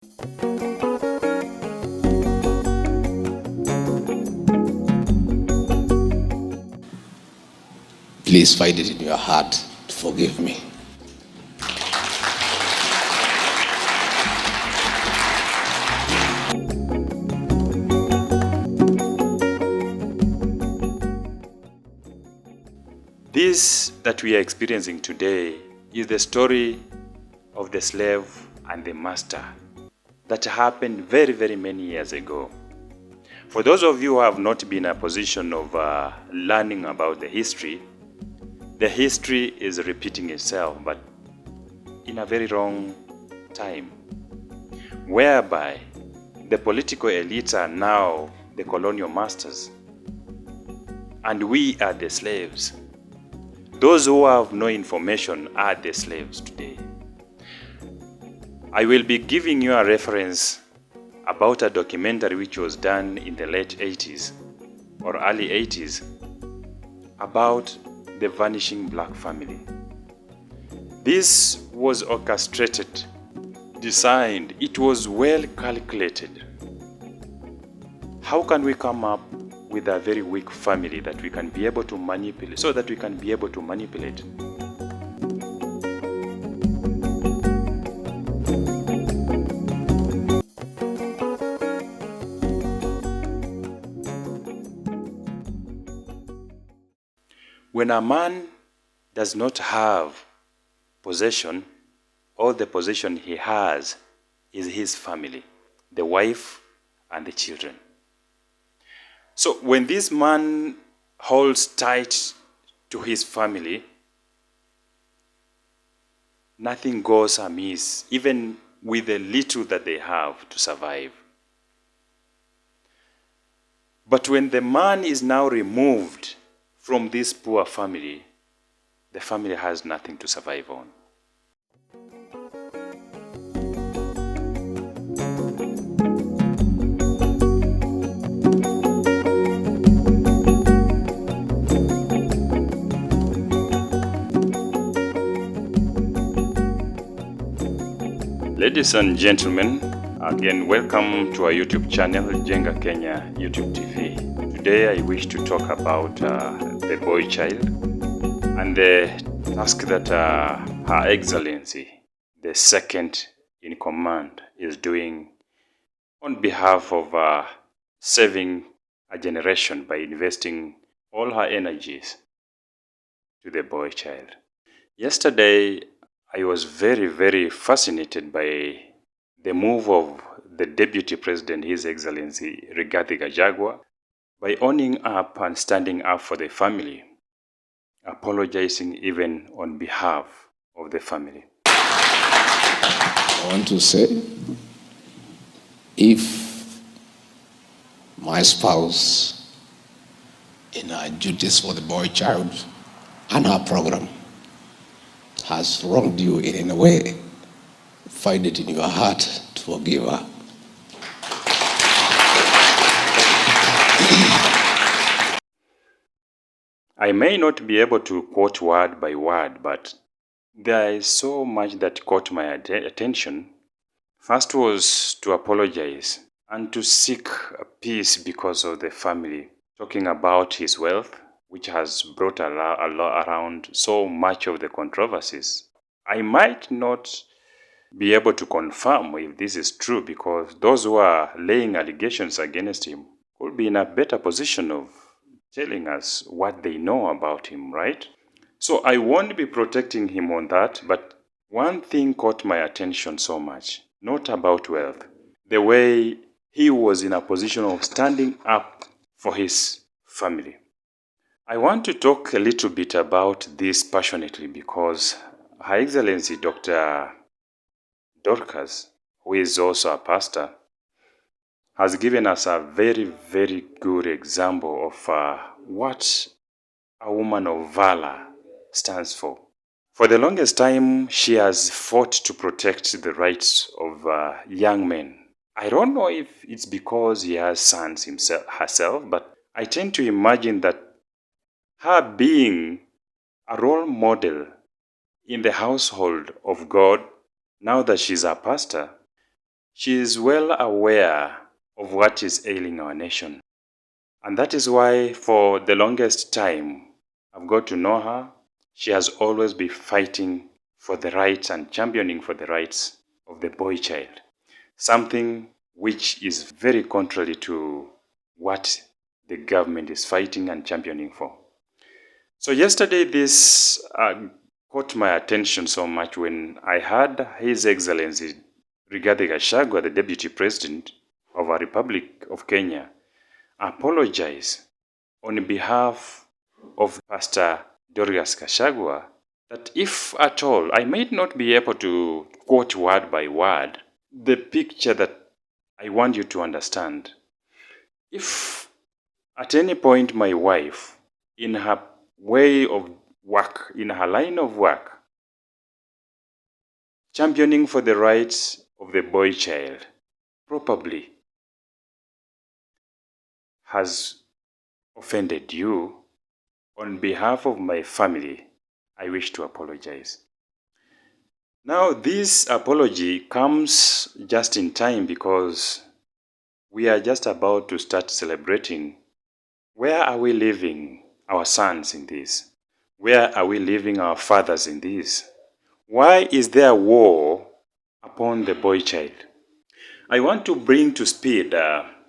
Please find it in your heart to forgive me. This that we are experiencing today is the story of the slave and the master that happened very, very many years ago. For those of you who have not been in a position of learning about the history is repeating itself, but in a very wrong time, whereby the political elites are now the colonial masters, and we are the slaves. Those who have no information are the slaves today. I will be giving you a reference about a documentary which was done in the late 80s or early 80s about the vanishing black family. This was orchestrated, designed, it was well calculated. How can we come up with a very weak family that we can be able to manipulate, so that we can be able to manipulate? When a man does not have possession, all the possession he has is his family, the wife and the children. So when this man holds tight to his family, nothing goes amiss, even with the little that they have to survive. But when the man is now removed from this poor family, the family has nothing to survive on. Ladies and gentlemen, again welcome to our YouTube channel, Jenga Kenya YouTube TV. Today I wish to talk about the boy child and the task that Her Excellency, the second in command, is doing on behalf of saving a generation by investing all her energies to the boy child. Yesterday, I was very, very fascinated by the move of the Deputy President, His Excellency Dorcas Gachagua, by owning up and standing up for the family, apologizing even on behalf of the family. I want to say, if my spouse, in her duties for the boy child and her program, has wronged you in any way, find it in your heart to forgive her. I may not be able to quote word by word, but there is so much that caught my attention. First was to apologize and to seek peace because of the family, talking about his wealth, which has brought around so much of the controversies. I might not be able to confirm if this is true, because those who are laying allegations against him could be in a better position of telling us what they know about him, right? So I won't be protecting him on that, but one thing caught my attention so much, not about wealth, the way he was in a position of standing up for his family. I want to talk a little bit about this passionately because Her Excellency Dr. Dorcas, who is also a pastor, has given us a very, very good example of what a woman of valor stands for. For the longest time, she has fought to protect the rights of young men. I don't know if it's because he has sons herself, but I tend to imagine that her being a role model in the household of God, now that she's a pastor, She is well aware of what is ailing our nation. And that is why for the longest time I've got to know her, she has always been fighting for the rights and championing for the rights of the boy child. Something which is very contrary to what the government is fighting and championing for. So yesterday this caught my attention so much when I heard His Excellency Rigathi Gachagua, the Deputy President of our Republic of Kenya, apologize on behalf of Pastor Dorcas Gachagua that if at all, I might not be able to quote word by word the picture that I want you to understand. If at any point my wife, in her way of work, in her line of work, championing for the rights of the boy child, probably has offended you, on behalf of my family, I wish to apologize. Now, this apology comes just in time because we are just about to start celebrating. Where are we leaving our sons in this? Where are we leaving our fathers in this? Why is there war upon the boy child? I want to bring to speed,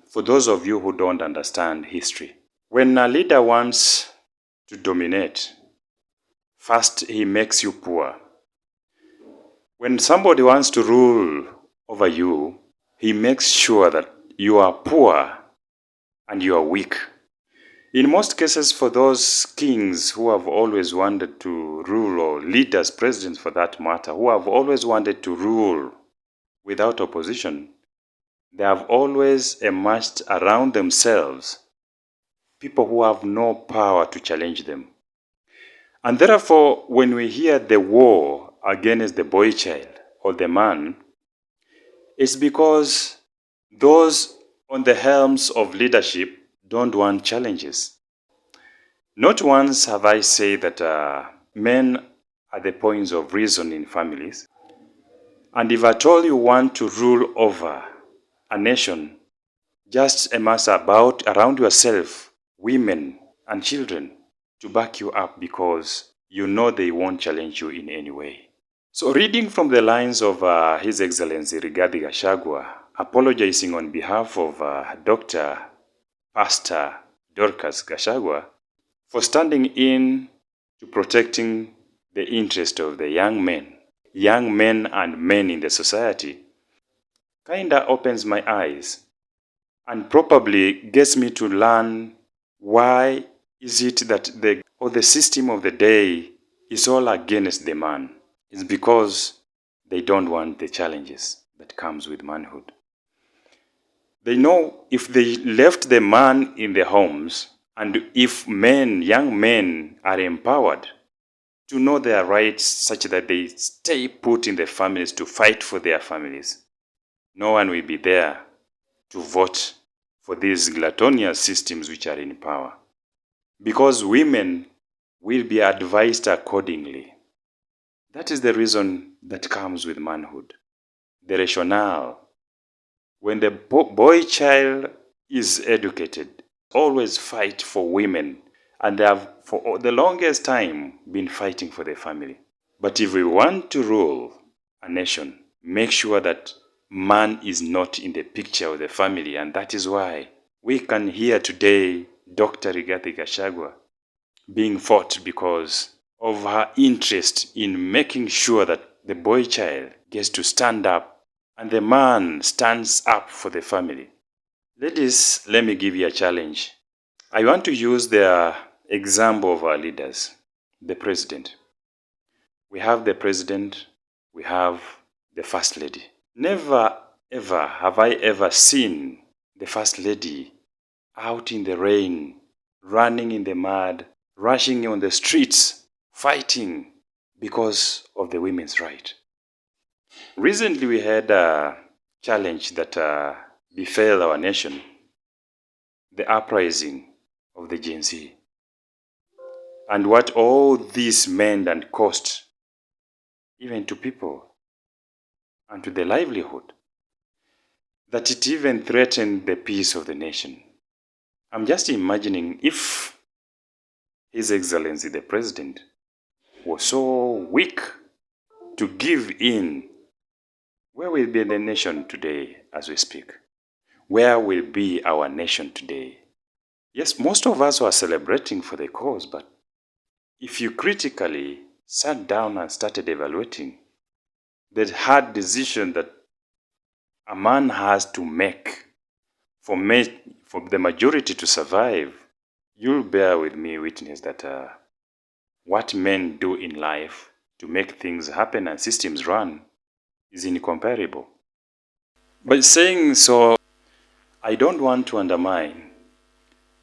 for those of you who don't understand history. When a leader wants to dominate, first he makes you poor. When somebody wants to rule over you, he makes sure that you are poor and you are weak. In most cases, for those kings who have always wanted to rule, or leaders, presidents for that matter, who have always wanted to rule without opposition, they have always emerged around themselves people who have no power to challenge them. And therefore, when we hear the war against the boy child or the man, it's because those on the helms of leadership don't want challenges. Not once have I said that men are the points of reason in families. And if at all you want to rule over a nation, just amass around yourself women and children to back you up, because you know they won't challenge you in any way. So reading from the lines of His Excellency Rigathi Gachagua, apologizing on behalf of Dr. Pastor Dorcas Gachagua for standing in to protecting the interest of the young men and men in the society, kinda opens my eyes and probably gets me to learn why is it that the system of the day is all against the man. It's because they don't want the challenges that comes with manhood. They know if they left the man in the homes, and if young men are empowered to know their rights such that they stay put in the families to fight for their families, no one will be there to vote for these gluttonous systems which are in power. Because women will be advised accordingly. That is the reason that comes with manhood. The rationale. When the boy child is educated, always fight for women, and they have for the longest time been fighting for the family. But if we want to rule a nation, make sure that man is not in the picture of the family, and that is why we can hear today Dr. Rigathi Gachagua being fought because of her interest in making sure that the boy child gets to stand up and the man stands up for the family. Ladies, let me give you a challenge. I want to use the example of our leaders, the president. We have the president, we have the first lady. Never ever have I ever seen the first lady out in the rain, running in the mud, rushing on the streets, fighting because of the women's right. Recently, we had a challenge that befell our nation, the uprising of the Gen Z, and what all this meant and cost, even to people and to their livelihood. that it even threatened the peace of the nation. I'm just imagining if His Excellency the President was so weak to give in, where will be the nation today as we speak? Where will be our nation today? Yes, most of us were celebrating for the cause, but if you critically sat down and started evaluating the hard decision that a man has to make for the majority to survive, you'll bear with me witness that what men do in life to make things happen and systems run is incomparable. By saying so, I don't want to undermine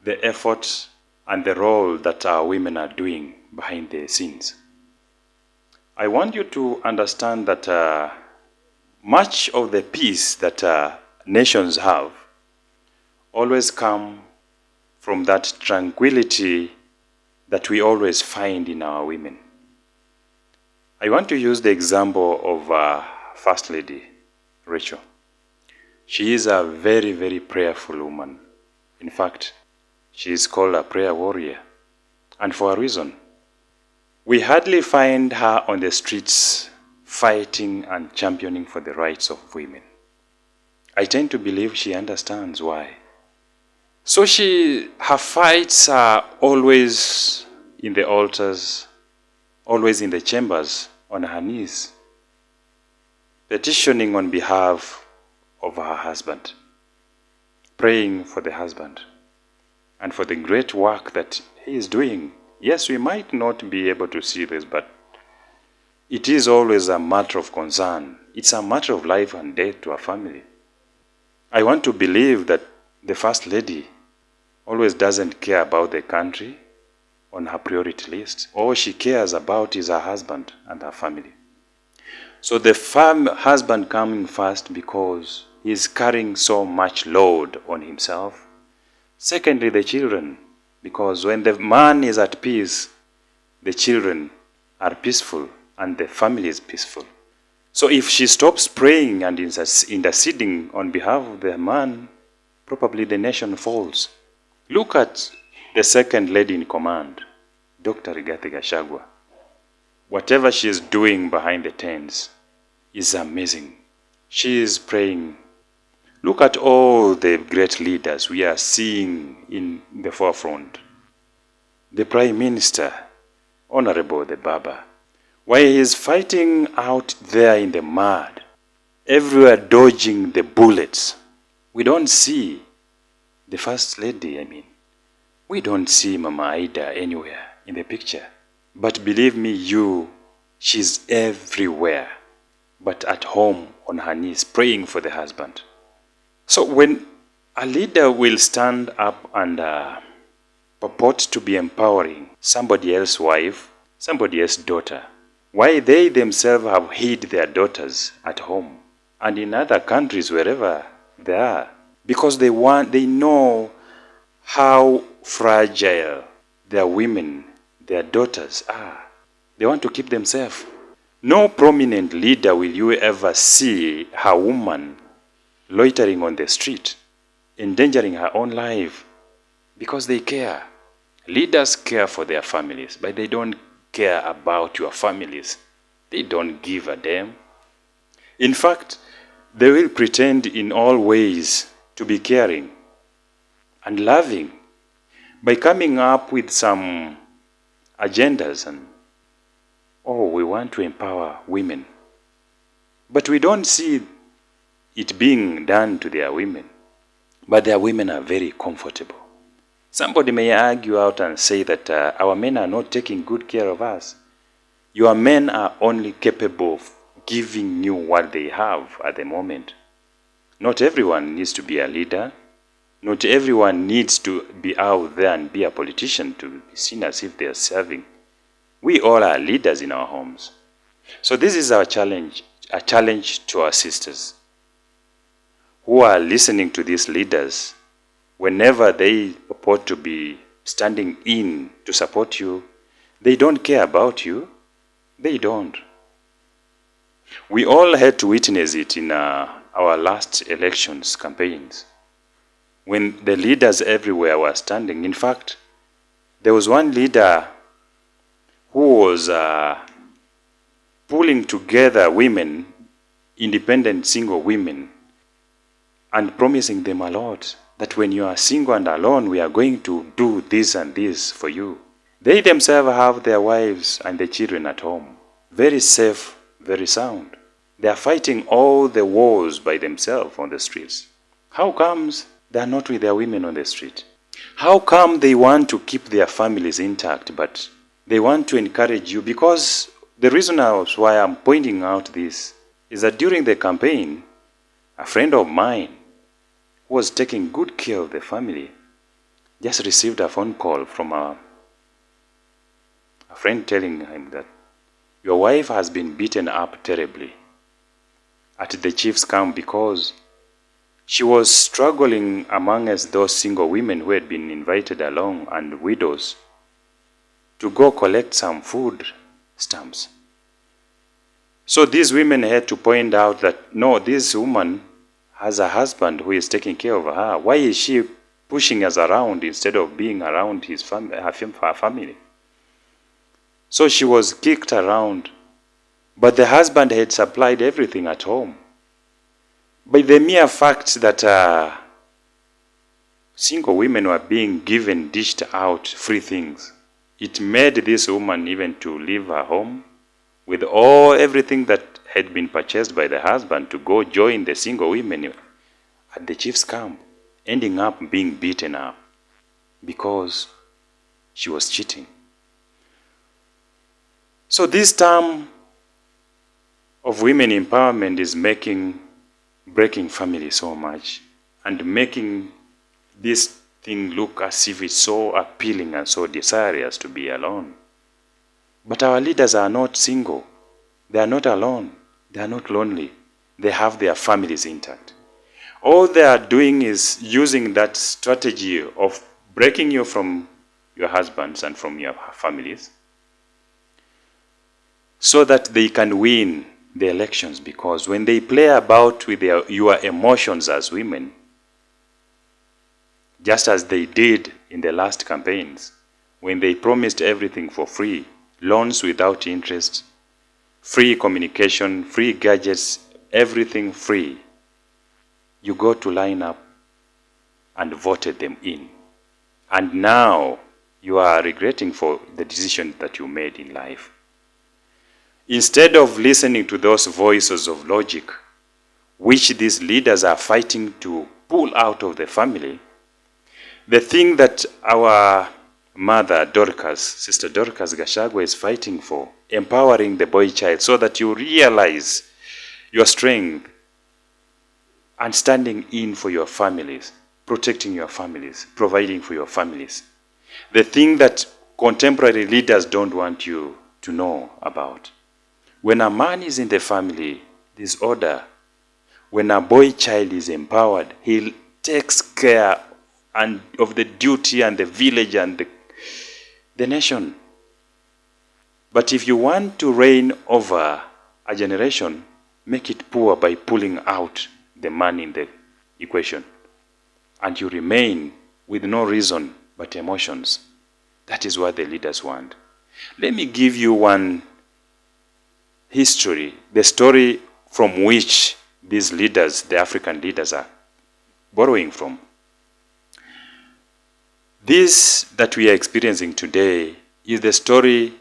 the effort and the role that our women are doing behind the scenes. I want you to understand that much of the peace that nations have always come from that tranquility that we always find in our women. I want to use the example of First Lady Rachel. She is a very, very prayerful woman. In fact, she is called a prayer warrior, and for a reason. We hardly find her on the streets fighting and championing for the rights of women. I tend to believe she understands why. So her fights are always in the altars, always in the chambers, on her knees, petitioning on behalf of her husband, praying for the husband, and for the great work that he is doing. Yes, we might not be able to see this, but it is always a matter of concern. It's a matter of life and death to a family. I want to believe that the First Lady always doesn't care about the country on her priority list. All she cares about is her husband and her family. So the husband coming first because he's carrying so much load on himself. Secondly, the children, because when the man is at peace, the children are peaceful and the family is peaceful. So if she stops praying and interceding on behalf of the man, probably the nation falls. Look at the second lady in command, Dr. Gachagua. Whatever she is doing behind the tents is amazing. She is praying. Look at all the great leaders we are seeing in the forefront. The Prime Minister, Honorable the Baba, while he is fighting out there in the mud, everywhere dodging the bullets, we don't see the First Lady, we don't see Mama Ida anywhere in the picture. But believe me, she's everywhere, but at home on her knees, praying for the husband. So when a leader will stand up and purport to be empowering somebody else's wife, somebody else's daughter, why they themselves have hid their daughters at home and in other countries wherever they are, because they know how fragile their women, their daughters are. They want to keep them safe. No prominent leader will you ever see her woman loitering on the street, endangering her own life, because they care. Leaders care for their families, but they don't care about your families. They don't give a damn. In fact, they will pretend in all ways to be caring and loving by coming up with some agendas and, we want to empower women. But we don't see it being done to their women. But their women are very comfortable. Somebody may argue out and say that our men are not taking good care of us. Your men are only capable of giving you what they have at the moment. Not everyone needs to be a leader. Not everyone needs to be out there and be a politician to be seen as if they are serving. We all are leaders in our homes. So this is our challenge, a challenge to our sisters who are listening to these leaders. Whenever they purport to be standing in to support you, they don't care about you. They don't. We all had to witness it in a our last elections campaigns, when the leaders everywhere were standing. In fact, there was one leader who was pulling together women, independent single women, and promising them a lot, that when you are single and alone, we are going to do this and this for you. They themselves have their wives and their children at home, very safe, very sound. They are fighting all the wars by themselves on the streets. How comes they are not with their women on the street? How come they want to keep their families intact, but they want to encourage you? Because the reason why I'm pointing out this is that during the campaign, a friend of mine who was taking good care of the family just received a phone call from a friend telling him that your wife has been beaten up terribly at the chief's camp because she was struggling amongst those single women who had been invited along and widows to go collect some food stamps. So these women had to point out that, no, this woman has a husband who is taking care of her. Why is she pushing us around instead of being around her family? So she was kicked around, but the husband had supplied everything at home. By the mere fact that single women were being given, dished out free things, it made this woman even to leave her home with everything that had been purchased by the husband to go join the single women at the chief's camp, ending up being beaten up because she was cheating. So this term of women empowerment is breaking family so much and making this thing look as if it's so appealing and so desirous to be alone. But our leaders are not single. They are not alone. They are not lonely. They have their families intact. All they are doing is using that strategy of breaking you from your husbands and from your families so that they can win the elections, because when they play about with your emotions as women, just as they did in the last campaigns, when they promised everything for free, loans without interest, free communication, free gadgets, everything free, you go to line up and voted them in. And now you are regretting for the decision that you made in life. Instead of listening to those voices of logic, which these leaders are fighting to pull out of the family, the thing that our mother, Dorcas, Sister Dorcas Gachagua, is fighting for, empowering the boy child so that you realize your strength and standing in for your families, protecting your families, providing for your families. The thing that contemporary leaders don't want you to know about. When a man is in the family, there's order. When a boy child is empowered, he takes care of the duty and the village and the nation. But if you want to reign over a generation, make it poor by pulling out the man in the equation. And you remain with no reason but emotions. That is what the leaders want. Let me give you one history, the story from which these leaders, the African leaders, are borrowing from. This that we are experiencing today is the story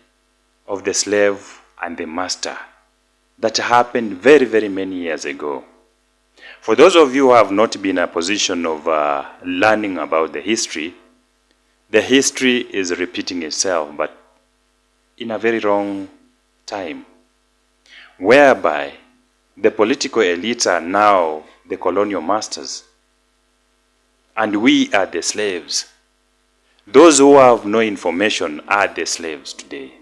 of the slave and the master that happened very, very many years ago. For those of you who have not been in a position of learning about the history is repeating itself, but in a very wrong time, whereby the political elites are now the colonial masters, and we are the slaves. Those who have no information are the slaves today.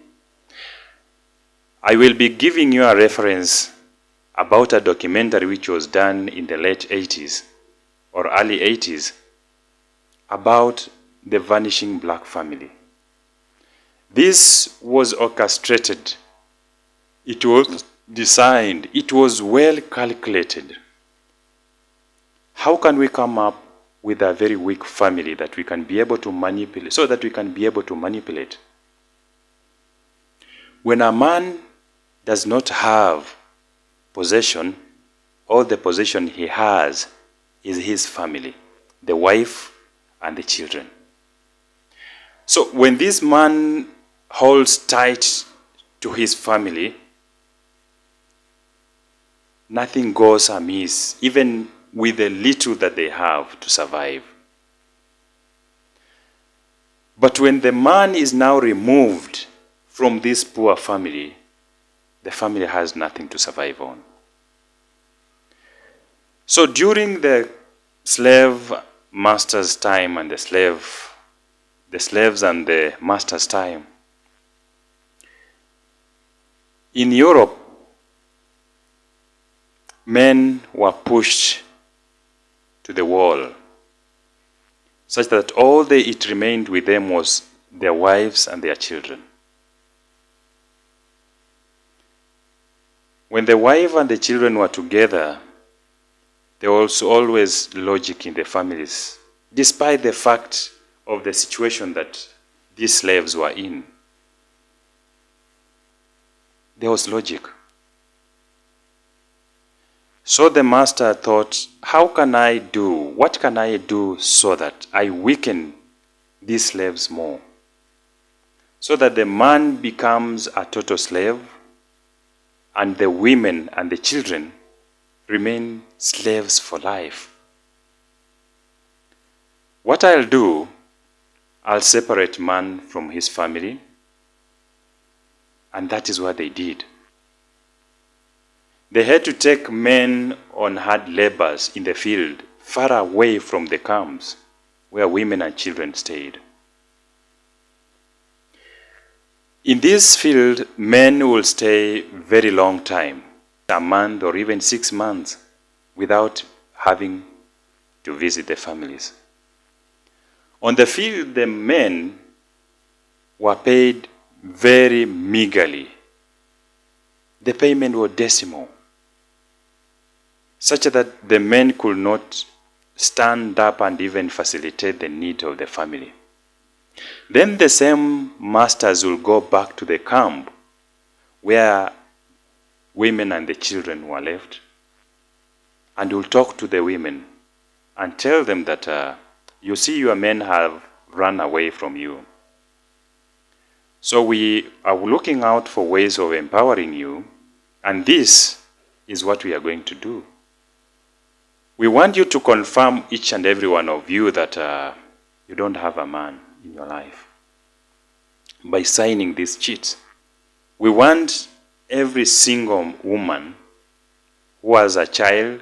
I will be giving you a reference about a documentary which was done in the late 80s or early 80s about the vanishing black family. This was orchestrated. It was designed. It was well calculated how can we come up with a very weak family that we can be able to manipulate, so that we can be able to manipulate? When a man does not have possession, all the possession he has is his family, the wife and the children. So when this man holds tight to his family, nothing goes amiss, even with the little that they have to survive. But when the man is now removed from this poor family, the family has nothing to survive on. So during the slave master's time and the slaves and the master's time, in Europe, men were pushed to the wall, such that all that remained with them was their wives and their children. When the wife and the children were together, there was always logic in the families, despite the fact of the situation that these slaves were in. There was logic. So the master thought, what can I do so that I weaken these slaves more? So that the man becomes a total slave and the women and the children remain slaves for life. What I'll do, I'll separate man from his family, and that is what they did. They had to take men on hard labors in the field, far away from the camps where women and children stayed. In this field, men will stay very long time, a month or even 6 months, without having to visit their families. On the field, the men were paid very meagerly. The payment was decimal, such that the men could not stand up and even facilitate the need of the family. Then the same masters will go back to the camp where women and the children were left, and will talk to the women and tell them that, you see, your men have run away from you. So we are looking out for ways of empowering you, and this is what we are going to do. We want you to confirm, each and every one of you, that you don't have a man in your life by signing these cheats. We want every single woman who has a child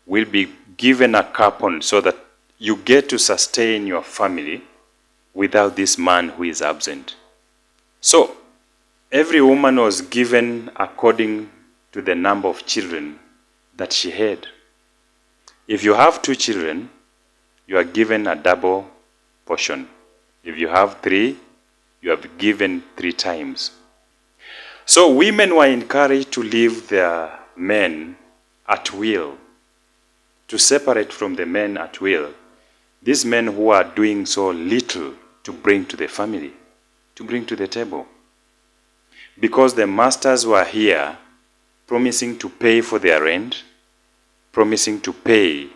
will be given a coupon so that you get to sustain your family without this man who is absent. So every woman was given according to the number of children that she had. If you have 2 children, you are given a double portion. If you have 3, you are given 3 times. So women were encouraged to leave their men at will, to separate from the men at will. These men who are doing so little to bring to the family, to bring to the table. Because the masters were here promising to pay for their rent, promising to pay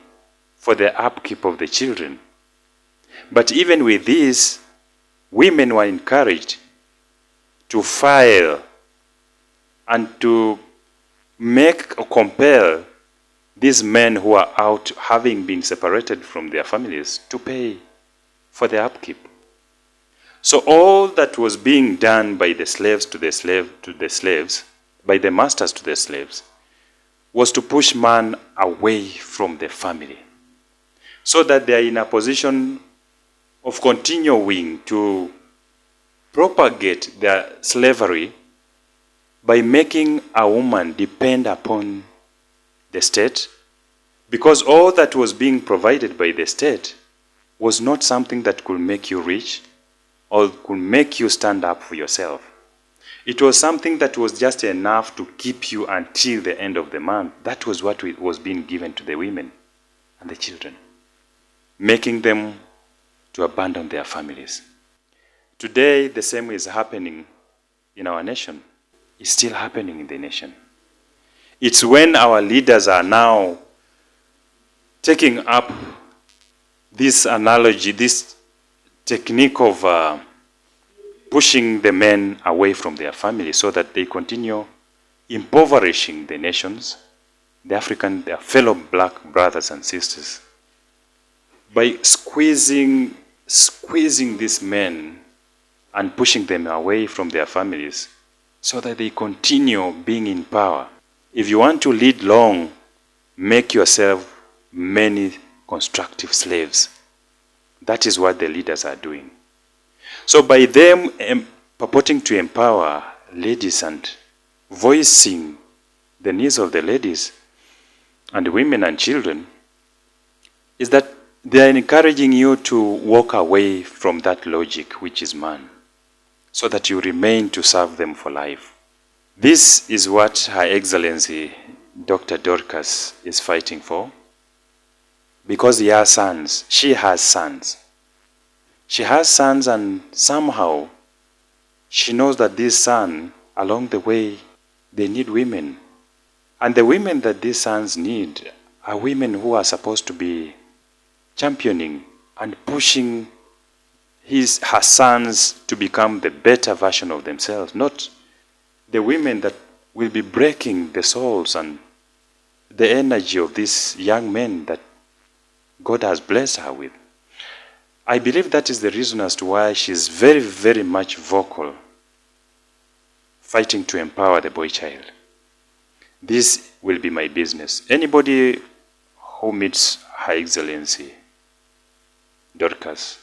for the upkeep of the children. But even with this, women were encouraged to file and to make or compel these men who are out, having been separated from their families, to pay for the upkeep. So all that was being done by the slaves to the slaves, by the masters to the slaves, was to push man away from the family, so that they are in a position of continuing to propagate their slavery by making a woman depend upon the state, because all that was being provided by the state was not something that could make you rich or could make you stand up for yourself. It was something that was just enough to keep you until the end of the month. That was what was being given to the women. and the children, making them to abandon their families. Today, the same is happening in our nation. It's still happening in the nation. It's when our leaders are now taking up this analogy, this technique of pushing the men away from their families so that they continue impoverishing the nations, their fellow black brothers and sisters, by squeezing these men and pushing them away from their families so that they continue being in power. If you want to lead long, make yourself many constructive slaves. That is what the leaders are doing. So by them purporting to empower ladies and voicing the needs of the ladies and women and children, is that they are encouraging you to walk away from that logic, which is man, so that you remain to serve them for life. This is what Her Excellency Dr. Dorcas is fighting for, because she has sons. She has sons, and somehow she knows that these sons, along the way, they need women. And the women that these sons need are women who are supposed to be championing and pushing her sons to become the better version of themselves, not the women that will be breaking the souls and the energy of these young men that God has blessed her with. I believe that is the reason as to why she's very, very much vocal, fighting to empower the boy child. This will be my business. Anybody who meets Her Excellency Dorcas,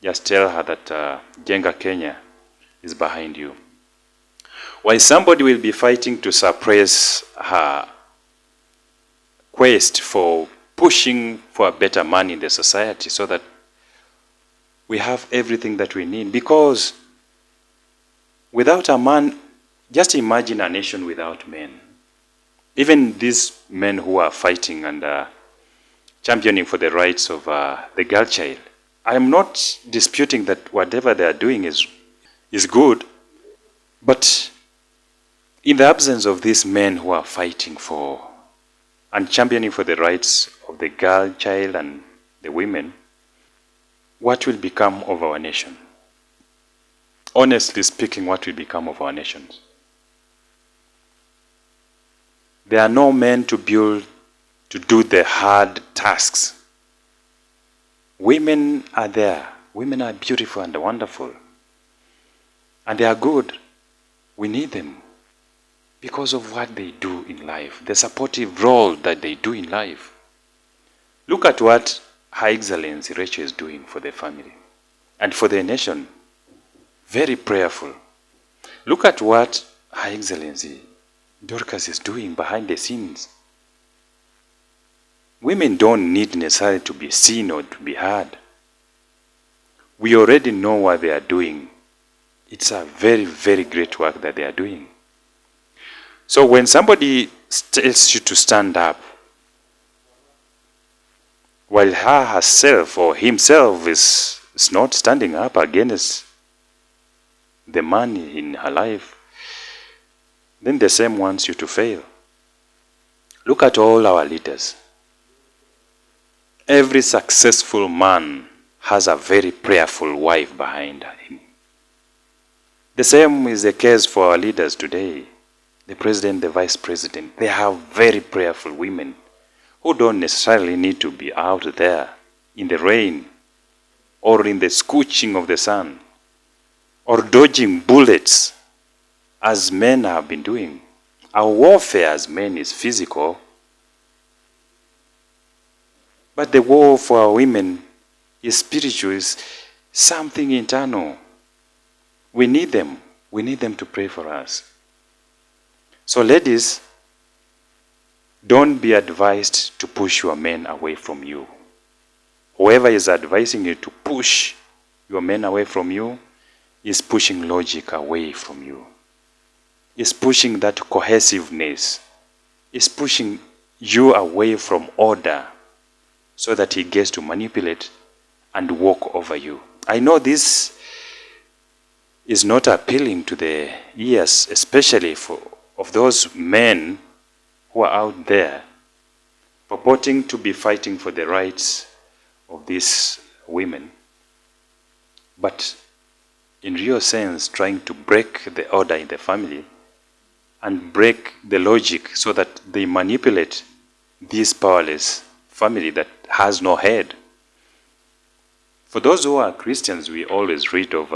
just tell her that Jenga Kenya is behind you. While somebody will be fighting to suppress her quest for pushing for a better man in the society so that we have everything that we need. Because without a man, just imagine a nation without men. Even these men who are fighting and championing for the rights of the girl child, I am not disputing that whatever they are doing is good, but in the absence of these men who are fighting for and championing for the rights of the girl child and the women, what will become of our nation? Honestly speaking, what will become of our nations? There are no men to do the hard tasks. Women are there. Women are beautiful and wonderful. And they are good. We need them because of what they do in life, the supportive role that they do in life. Look at what Her Excellency Rachel is doing for the family and for the nation. Very prayerful. Look at what Her Excellency Dorcas is doing behind the scenes. Women don't need necessarily to be seen or to be heard. We already know what they are doing. It's a very, very great work that they are doing. So when somebody tells you to stand up, while her herself or himself is not standing up against the man in her life, then the same wants you to fail. Look at all our leaders. Every successful man has a very prayerful wife behind him. The same is the case for our leaders today. The president, the vice president, they have very prayerful women who don't necessarily need to be out there in the rain or in the scorching of the sun or dodging bullets as men have been doing. Our warfare as men is physical, but the war for our women is spiritual, is something internal. We need them. We need them to pray for us. So ladies, don't be advised to push your men away from you. Whoever is advising you to push your men away from you is pushing logic away from you. Is pushing that cohesiveness. Is pushing you away from order so that he gets to manipulate and walk over you. I know this is not appealing to the ears, especially of those men who are out there purporting to be fighting for the rights of these women, but in real sense trying to break the order in the family and break the logic so that they manipulate this powerless family that has no head. For those who are Christians, we always read of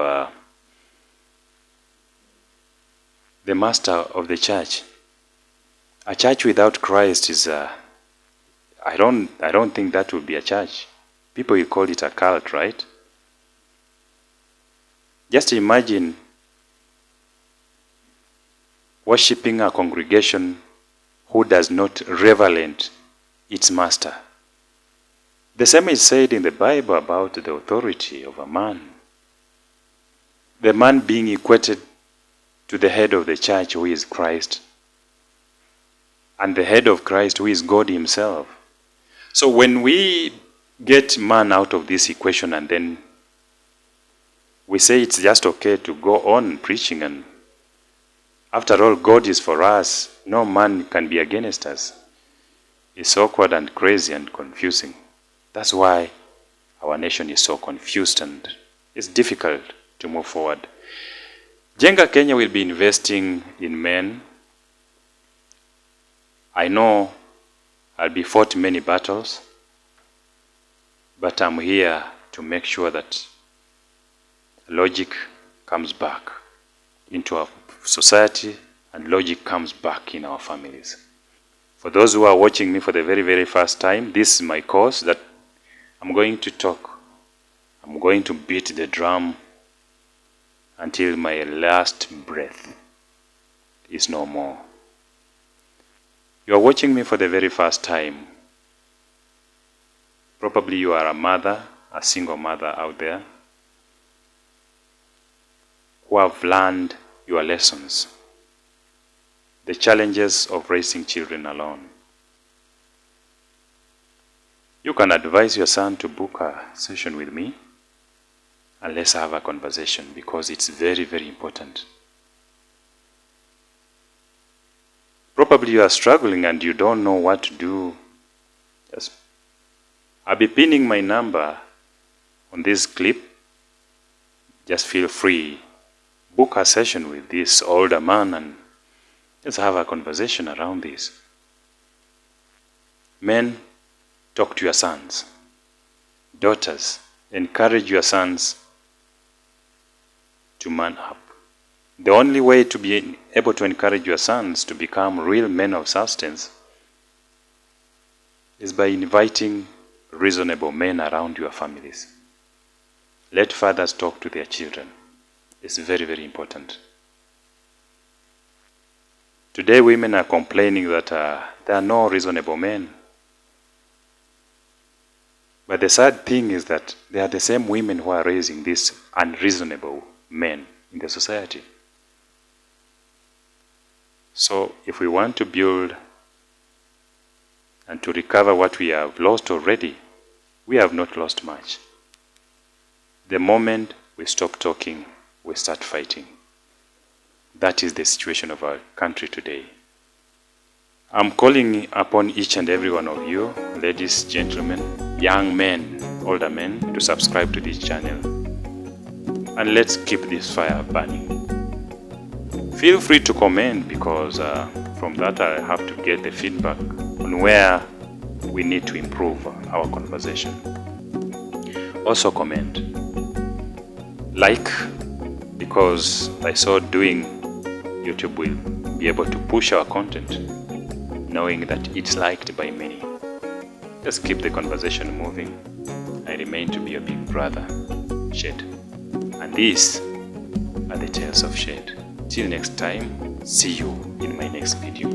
the master of the church. A church without Christ is I don't think that would be a church. People will call it a cult, right? Just imagine worshipping a congregation who does not reverence its master. The same is said in the Bible about the authority of a man. The man being equated to the head of the church, who is Christ, and the head of Christ, who is God himself. So when we get man out of this equation and then we say it's just okay to go on preaching, and after all, God is for us, no man can be against us. It's awkward and crazy and confusing. That's why our nation is so confused and it's difficult to move forward. Jenga Kenya will be investing in men. I know I'll be fought many battles, but I'm here to make sure that logic comes back into our society and logic comes back in our families. For those who are watching me for the very, very first time, this is my course that I'm going to talk. I'm going to beat the drum until my last breath is no more. You are watching me for the very first time. Probably you are a mother, a single mother out there, who have learned your lessons, the challenges of raising children alone. You can advise your son to book a session with me and let's have a conversation, because it's very, very important. Probably you are struggling and you don't know what to do. I'll be pinning my number on this clip. Just feel free. Book a session with this older man and let's have a conversation around this. Men, talk to your sons. Daughters, encourage your sons to man up. The only way to be able to encourage your sons to become real men of substance is by inviting reasonable men around your families. Let fathers talk to their children. It's very, very important. Today, women are complaining that there are no reasonable men. But the sad thing is that they are the same women who are raising these unreasonable men in the society. So, if we want to build and to recover what we have lost already, we have not lost much. The moment we stop talking, we start fighting. That is the situation of our country today. I'm calling upon each and every one of you, ladies, gentlemen, young men, older men, to subscribe to this channel. And let's keep this fire burning. Feel free to comment, because from that I have to get the feedback on where we need to improve our conversation. Also comment. Like, because by so doing, YouTube will be able to push our content, knowing that it's liked by many. Let's keep the conversation moving. I remain to be your big brother, Shed. And these are the Tales of Shed. Till next time, see you in my next video.